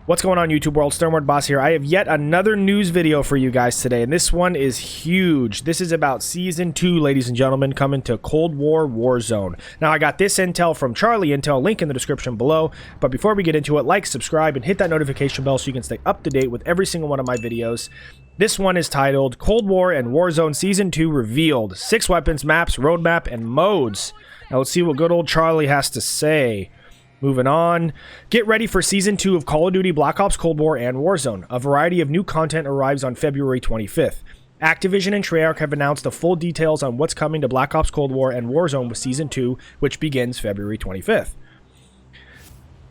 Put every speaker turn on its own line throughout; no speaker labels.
What's going on, YouTube world? Stormward Boss here. I have yet another news video for you guys today, and this one is huge. This is about Season 2, ladies and gentlemen, coming to Cold War Warzone. Now, I got this intel from Charlie Intel, link in the description below. But before we get into it, like, subscribe, and hit that notification bell so you can stay up to date with every single one of my videos. This one is titled Cold War and Warzone Season 2 Revealed. 6 weapons, maps, roadmap, and modes. Now, let's see what good old Charlie has to say. Moving on, get ready for Season 2 of Call of Duty Black Ops Cold War and Warzone. A variety of new content arrives on February 25th. Activision and Treyarch have announced the full details on what's coming to Black Ops Cold War and Warzone with Season 2, which begins February 25th.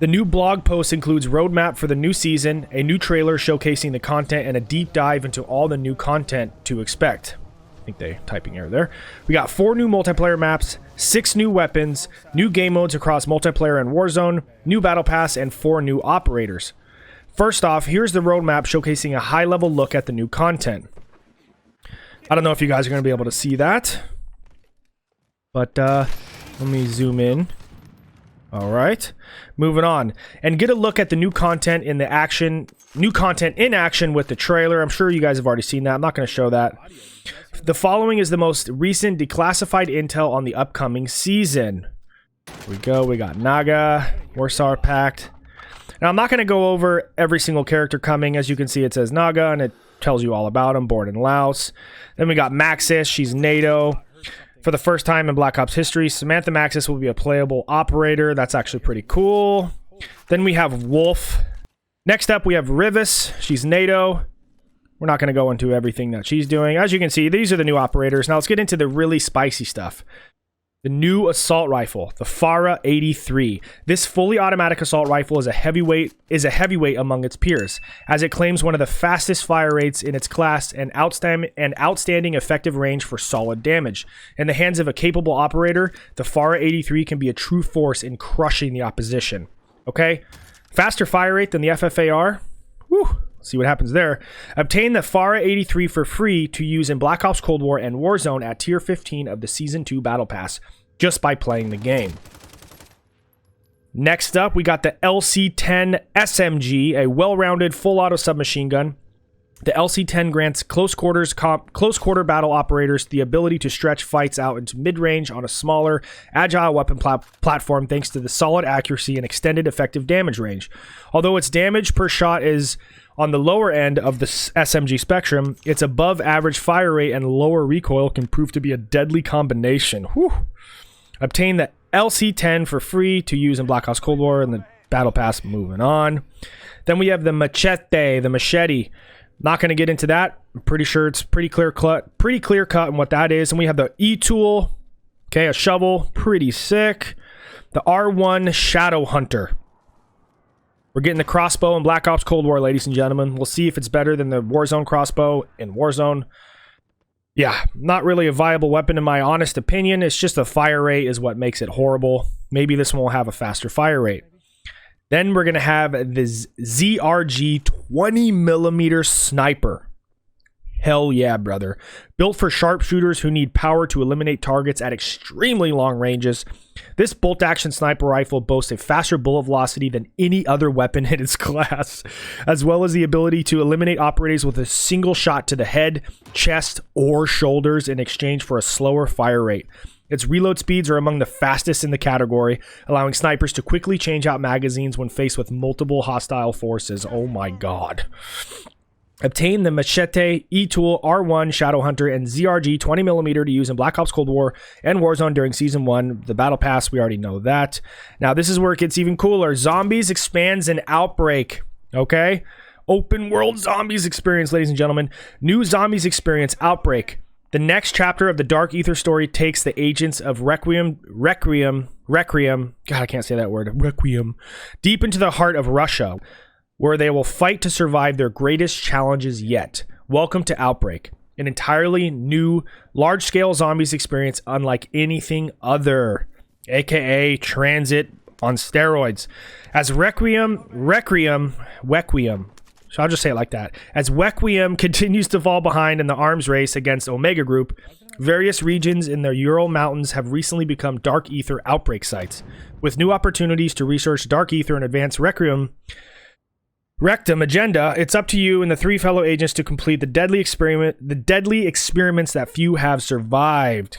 The new blog post includes roadmap for the new season, a new trailer showcasing the content, and a deep dive into all the new content to expect. I think they're typing error there. We got 4 new multiplayer maps, 6 new weapons, new game modes across multiplayer and Warzone, new battle pass, and 4 new operators. First off, here's the roadmap showcasing a high-level look at the new content. I don't know if you guys are going to be able to see that, but let me zoom in. All right, moving on, and get a look at the new content in the action. New content in action with the trailer. I'm sure you guys have already seen that. I'm not going to show that. The following is the most recent declassified intel on the upcoming season. Here we go. We got Naga, Warsaw Pact. Now, I'm not going to go over every single character coming. As you can see, it says Naga, and it tells you all about him. Born in Laos. Then we got Maxis. She's NATO. For the first time in Black Ops history, Samantha Maxis will be a playable operator. That's actually pretty cool. Then we have Wolf. Next up, we have Rivas. She's NATO. We're not going to go into everything that she's doing. As you can see, these are the new operators. Now let's get into the really spicy stuff. The new assault rifle, the FARA 83. This fully automatic assault rifle is a heavyweight among its peers, as it claims one of the fastest fire rates in its class and outstanding effective range for solid damage. In the hands of a capable operator, the FARA 83 can be a true force in crushing the opposition. Okay? Faster fire rate than the FFAR. Whew. See what happens there. Obtain the FARA 83 for free to use in Black Ops Cold War and Warzone at Tier 15 of the Season 2 Battle Pass, just by playing the game. Next up, we got the LC-10 SMG, a well-rounded full-auto submachine gun. The LC-10 grants close quarter battle operators the ability to stretch fights out into mid-range on a smaller, agile weapon platform thanks to the solid accuracy and extended effective damage range. Although its damage per shot is on the lower end of the SMG spectrum, its above average fire rate and lower recoil can prove to be a deadly combination. Whew. Obtain the LC-10 for free to use in Black Ops Cold War and the Battle Pass. Moving on. Then we have the machete. Not going to get into that. I'm pretty sure it's pretty clear cut on what that is. And we have the E-tool. Okay, a shovel. Pretty sick. The R1 Shadow Hunter. We're getting the crossbow in Black Ops Cold War, ladies and gentlemen. We'll see if it's better than the Warzone crossbow in Warzone. Yeah, not really a viable weapon in my honest opinion. It's just the fire rate is what makes it horrible. Maybe this one will have a faster fire rate. Then we're going to have the ZRG 20mm sniper. Hell yeah, brother. Built for sharpshooters who need power to eliminate targets at extremely long ranges. This bolt-action sniper rifle boasts a faster bullet velocity than any other weapon in its class, as well as the ability to eliminate operators with a single shot to the head, chest, or shoulders in exchange for a slower fire rate. Its reload speeds are among the fastest in the category, allowing snipers to quickly change out magazines when faced with multiple hostile forces. Oh my god. Obtain the Machete, E-Tool, R1, Shadow Hunter, and ZRG 20mm to use in Black Ops Cold War and Warzone during Season 1. The Battle Pass, we already know that. Now, this is where it gets even cooler. Zombies expands and Outbreak. Okay? Open World Zombies experience, ladies and gentlemen. New Zombies experience, Outbreak. The next chapter of the Dark Ether story takes the agents of Requiem, God, I can't say that word, Requiem, deep into the heart of Russia, where they will fight to survive their greatest challenges yet. Welcome to Outbreak, an entirely new, large-scale zombies experience unlike anything other, aka Transit on steroids. As Requiem, so I'll just say it like that. As Requiem continues to fall behind in the arms race against Omega Group, various regions in the Ural Mountains have recently become Dark Ether outbreak sites. With new opportunities to research Dark Ether and advance Requiem, Rectum agenda. It's up to you and the 3 fellow agents to complete the deadly experiments that few have survived.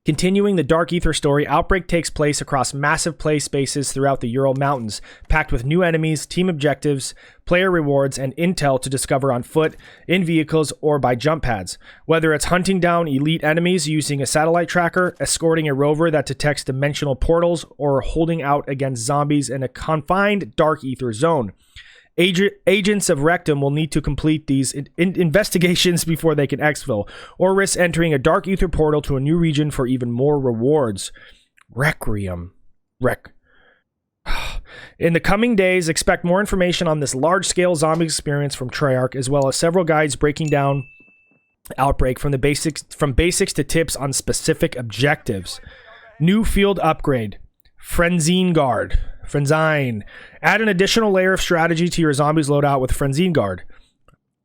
Continuing the Dark Ether story, Outbreak takes place across massive play spaces throughout the Ural Mountains, packed with new enemies, team objectives, player rewards, and intel to discover on foot, in vehicles, or by jump pads. Whether it's hunting down elite enemies using a satellite tracker, escorting a rover that detects dimensional portals, or holding out against zombies in a confined Dark Ether zone. Agents of Rectum will need to complete these investigations before they can exfil, or risk entering a Dark Ether portal to a new region for even more rewards. Requiem. In the coming days, expect more information on this large-scale zombie experience from Treyarch, as well as several guides breaking down Outbreak from basics to tips on specific objectives. New field upgrade. Frenzine Guard. Frenzine. Add an additional layer of strategy to your zombies loadout with Frenzine Guard.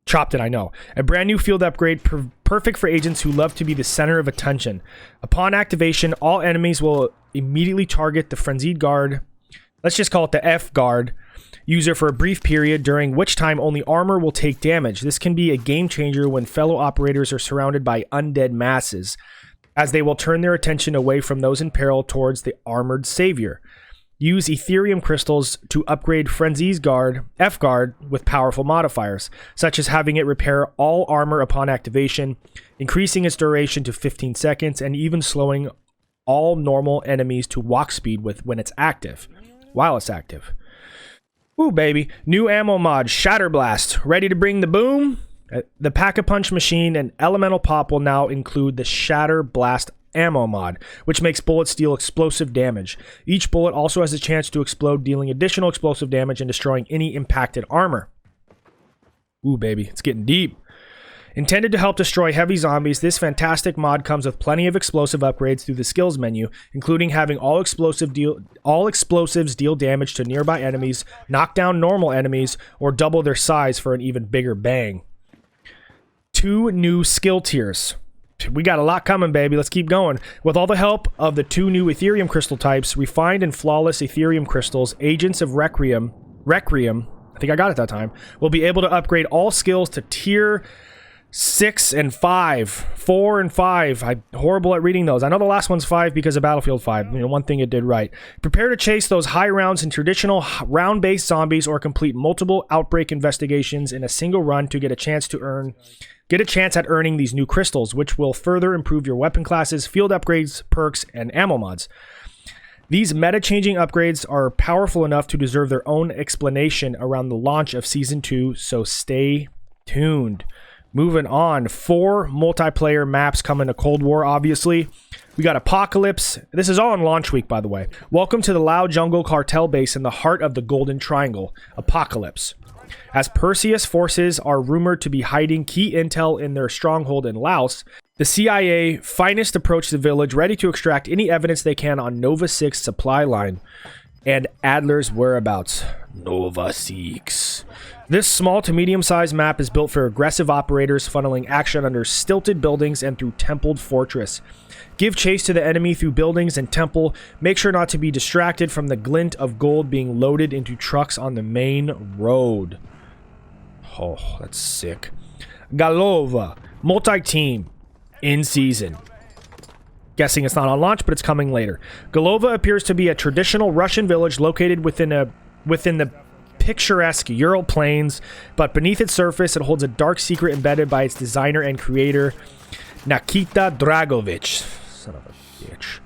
Chopped it, I know. A brand new field upgrade perfect for agents who love to be the center of attention. Upon activation, all enemies will immediately target the Frenzine Guard. Let's just call it the F Guard user for a brief period, during which time only armor will take damage. This can be a game changer when fellow operators are surrounded by undead masses, as they will turn their attention away from those in peril towards the armored savior. Use Ethereum crystals to upgrade Frenzy's Guard, F-Guard, with powerful modifiers, such as having it repair all armor upon activation, increasing its duration to 15 seconds, and even slowing all normal enemies to walk speed when it's active, while it's active. Ooh, baby. New ammo mod, Shatter Blast. Ready to bring the boom? The Pack-a-Punch machine and Elemental Pop will now include the Shatter Blast ammo mod, which makes bullets deal explosive damage. Each bullet also has a chance to explode, dealing additional explosive damage and destroying any impacted armor. Ooh, baby, it's getting deep. Intended to help destroy heavy zombies, this fantastic mod comes with plenty of explosive upgrades through the skills menu, including having all explosives deal damage to nearby enemies, knock down normal enemies, or double their size for an even bigger bang. 2 new skill tiers. We got a lot coming, baby. Let's keep going. With all the help of the 2 new Ethereum crystal types, refined and flawless Ethereum crystals, agents of Requiem, I think I got it that time, will be able to upgrade all skills to tier 6 and 5. 4 and 5. I'm horrible at reading those. I know the last one's 5 because of Battlefield 5. You know, one thing it did right. Prepare to chase those high rounds in traditional round-based zombies, or complete multiple Outbreak investigations in a single run to get a chance at earning these new crystals, which will further improve your weapon classes, field upgrades, perks, and ammo mods. These meta-changing upgrades are powerful enough to deserve their own explanation around the launch of Season 2, so stay tuned. Moving on, 4 multiplayer maps coming to Cold War, obviously. We got Apocalypse. This is all on launch week, by the way. Welcome to the Lao Jungle cartel base in the heart of the Golden Triangle, Apocalypse. As Perseus forces are rumored to be hiding key intel in their stronghold in Laos, the CIA finest approach the village, ready to extract any evidence they can on Nova 6 supply line and Adler's whereabouts. Nova 6. This small to medium-sized map is built for aggressive operators, funneling action under stilted buildings and through templed fortress. Give chase to the enemy through buildings and temple. Make sure not to be distracted from the glint of gold being loaded into trucks on the main road. Oh, that's sick. Galova, multi-team, in season. Guessing it's not on launch, but it's coming later. Galova appears to be a traditional Russian village located within the picturesque Ural Plains, but beneath its surface, it holds a dark secret embedded by its designer and creator, Nikita Dragovich. Son of a bitch.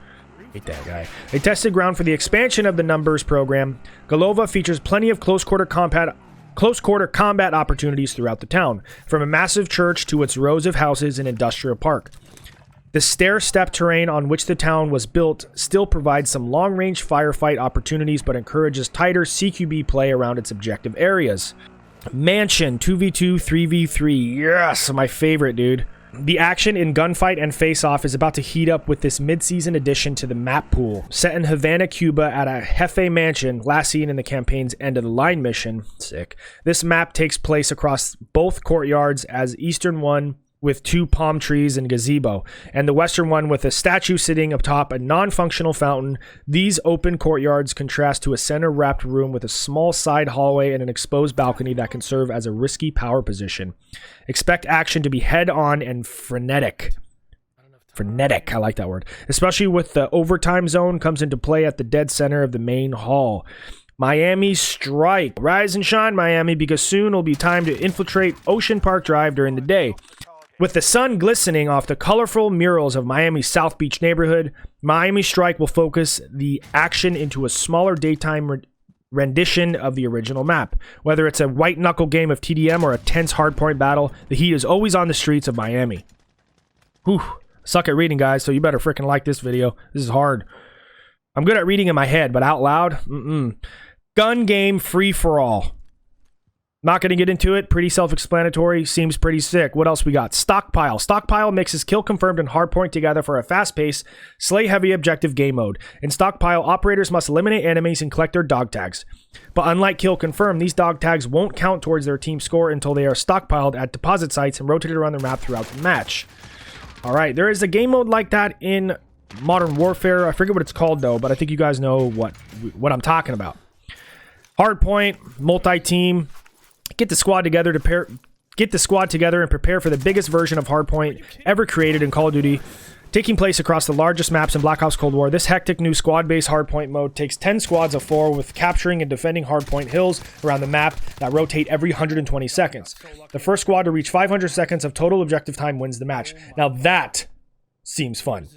Hate that guy. A tested ground for the expansion of the Numbers program, Galova features plenty of close quarter combat opportunities throughout the town, from a massive church to its rows of houses and industrial park. The stair-step terrain on which the town was built still provides some long-range firefight opportunities, but encourages tighter CQB play around its objective areas. Mansion 2v2 3v3. Yes, my favorite, dude. The action in Gunfight and Face Off is about to heat up with this mid-season addition to the map pool. Set in Havana, Cuba at a Jefe mansion, last seen in the campaign's End of the Line mission. Sick. This map takes place across both courtyards as Eastern 1 with 2 palm trees and gazebo, and the western one with a statue sitting atop a non-functional fountain. These open courtyards contrast to a center-wrapped room with a small side hallway and an exposed balcony that can serve as a risky power position. Expect action to be head-on and frenetic. Frenetic, I like that word. Especially with the overtime zone comes into play at the dead center of the main hall. Miami strike. Rise and shine, Miami, because soon will be time to infiltrate Ocean Park Drive during the day. With the sun glistening off the colorful murals of Miami's South Beach neighborhood, Miami Strike will focus the action into a smaller daytime rendition of the original map. Whether it's a white-knuckle game of TDM or a tense hardpoint battle, the heat is always on the streets of Miami. Whew. Suck at reading, guys, so you better freaking like this video. This is hard. I'm good at reading in my head, but out loud? Gun game free-for-all. Not going to get into it. Pretty self-explanatory. Seems pretty sick. What else we got? Stockpile. Stockpile mixes kill confirmed and hardpoint together for a fast-paced, slay-heavy objective game mode. In Stockpile, operators must eliminate enemies and collect their dog tags. But unlike kill confirmed, these dog tags won't count towards their team score until they are stockpiled at deposit sites and rotated around the map throughout the match. Alright, there is a game mode like that in Modern Warfare. I forget what it's called, though, but I think you guys know what I'm talking about. Hardpoint, multi-team. Get the squad together and prepare for the biggest version of Hardpoint ever created in Call of Duty, taking place across the largest maps in Black Ops Cold War. This hectic new squad-based Hardpoint mode takes 10 squads of 4 with capturing and defending Hardpoint hills around the map that rotate every 120 seconds. The first squad to reach 500 seconds of total objective time wins the match. Now that seems fun.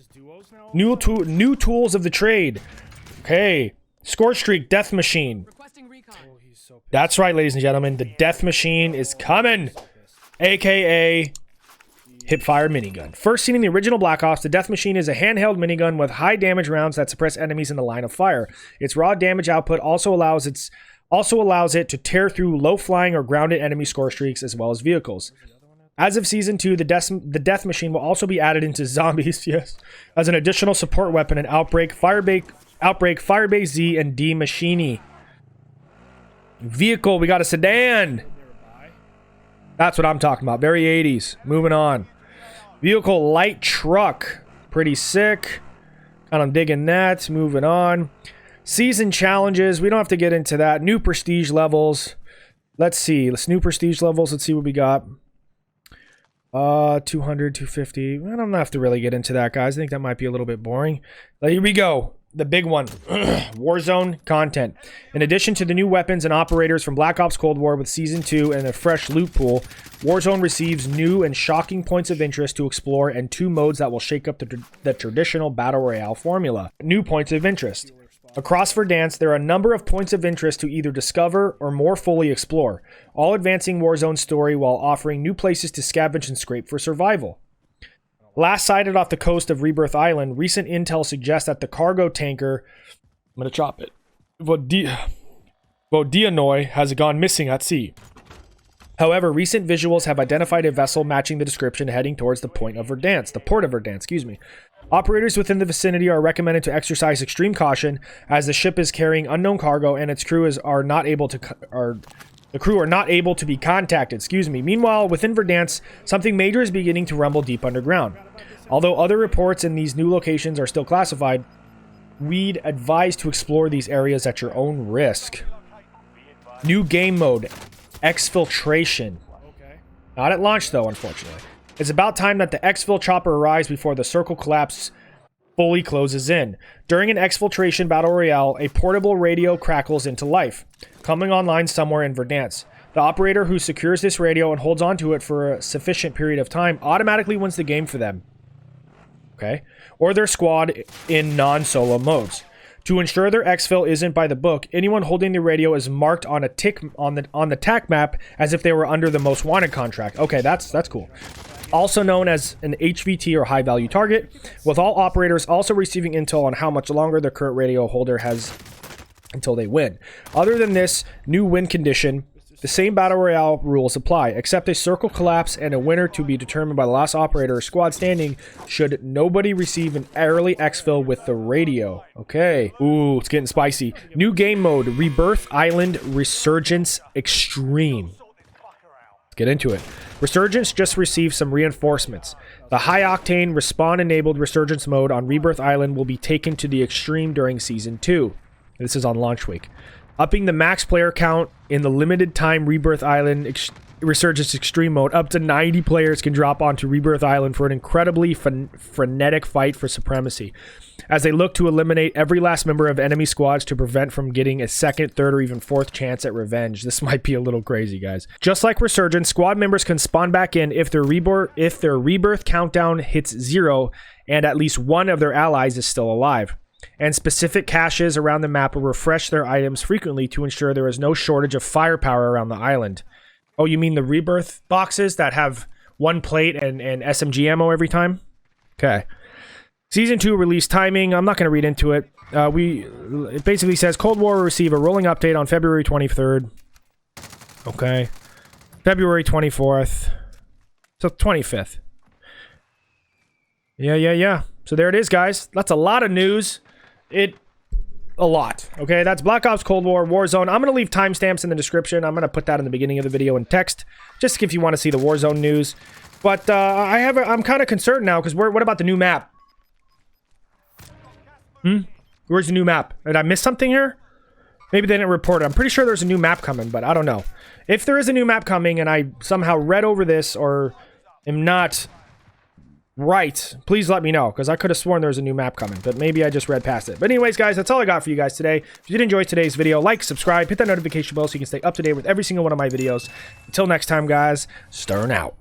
New tools of the trade. Okay. Score streak, death machine. That's right, ladies and gentlemen. The death machine is coming. AKA hipfire minigun. First seen in the original Black Ops, the death machine is a handheld minigun with high damage rounds that suppress enemies in the line of fire. Its raw damage output also allows it to tear through low-flying or grounded enemy score streaks as well as vehicles. As of Season 2, the death machine will also be added into Zombies, yes, as an additional support weapon in Outbreak, Firebase Z, and D Machini. Vehicle, we got a sedan. That's what I'm talking about. Very 80s. Moving on. Vehicle, light truck. Pretty sick. Kind of digging that. Moving on. Season challenges. We don't have to get into that. New prestige levels. Let's see. New prestige levels. Let's see what we got. 200, 250. I don't have to really get into that, guys. I think that might be a little bit boring. But here we go. The big one. Warzone content. In addition to the new weapons and operators from Black Ops Cold War with Season 2 and a fresh loot pool, Warzone receives new and shocking points of interest to explore and 2 modes that will shake up the traditional Battle Royale formula. New points of interest. Across Verdansk, there are a number of points of interest to either discover or more fully explore, all advancing Warzone's story while offering new places to scavenge and scrape for survival. Last sighted off the coast of Rebirth Island, recent intel suggests that the cargo tanker, I'm going to chop it, Vodianoi has gone missing at sea. However, recent visuals have identified a vessel matching the description heading towards the port of Verdansk, excuse me. Operators within the vicinity are recommended to exercise extreme caution as the ship is carrying unknown cargo and its crew are not able to be contacted, Meanwhile, within Verdansk, something major is beginning to rumble deep underground. Although other reports in these new locations are still classified, we'd advise to explore these areas at your own risk. New game mode, Exfiltration. Not at launch, though, unfortunately. It's about time that the exfil chopper arrives before the circle collapse fully closes in. During an exfiltration battle royale, a portable radio crackles into life, coming online somewhere in Verdansk. The operator who secures this radio and holds onto it for a sufficient period of time automatically wins the game for them. Okay? Or their squad in non-solo modes. To ensure their exfil isn't by the book, anyone holding the radio is marked on a tick on the TAC map as if they were under the most wanted contract. Okay, that's cool. Also known as an HVT or high value target, with all operators also receiving intel on how much longer their current radio holder has until they win. Other than this new win condition, the same Battle Royale rules apply, except a circle collapse and a winner to be determined by the last operator or squad standing should nobody receive an early exfil with the radio. Okay. Ooh, it's getting spicy. New game mode, Rebirth Island Resurgence Extreme. Let's get into it. Resurgence just received some reinforcements. The high-octane respawn-enabled Resurgence mode on Rebirth Island will be taken to the extreme during Season 2. This is on launch week. Upping the max player count in the limited-time Rebirth Island Resurgence Extreme mode, up to 90 players can drop onto Rebirth Island for an incredibly frenetic fight for supremacy, as they look to eliminate every last member of enemy squads to prevent from getting a second, third, or even fourth chance at revenge. This might be a little crazy, guys. Just like Resurgence, squad members can spawn back in if their rebirth countdown hits 0 and at least one of their allies is still alive. And specific caches around the map will refresh their items frequently to ensure there is no shortage of firepower around the island. Oh, you mean the rebirth boxes that have one plate and SMG ammo every time? Okay. Season 2 release timing. I'm not going to read into it. It basically says Cold War will receive a rolling update on February 23rd. Okay. February 24th. So 25th. Yeah. So there it is, guys. That's a lot of news. A lot. Okay, that's Black Ops Cold War, Warzone. I'm going to leave timestamps in the description. I'm going to put that in the beginning of the video in text, just if you want to see the Warzone news. But I'm kind of concerned now, because what about the new map? Where's the new map? Did I miss something here? Maybe they didn't report it. I'm pretty sure there's a new map coming, but I don't know. If there is a new map coming and I somehow read over this or am not right, please let me know, because I could have sworn there was a new map coming, but maybe I just read past it. But anyways, guys, that's all I got for you guys today. If you did enjoy today's video, like, subscribe, hit that notification bell so you can stay up to date with every single one of my videos. Until next time, guys, Stern out.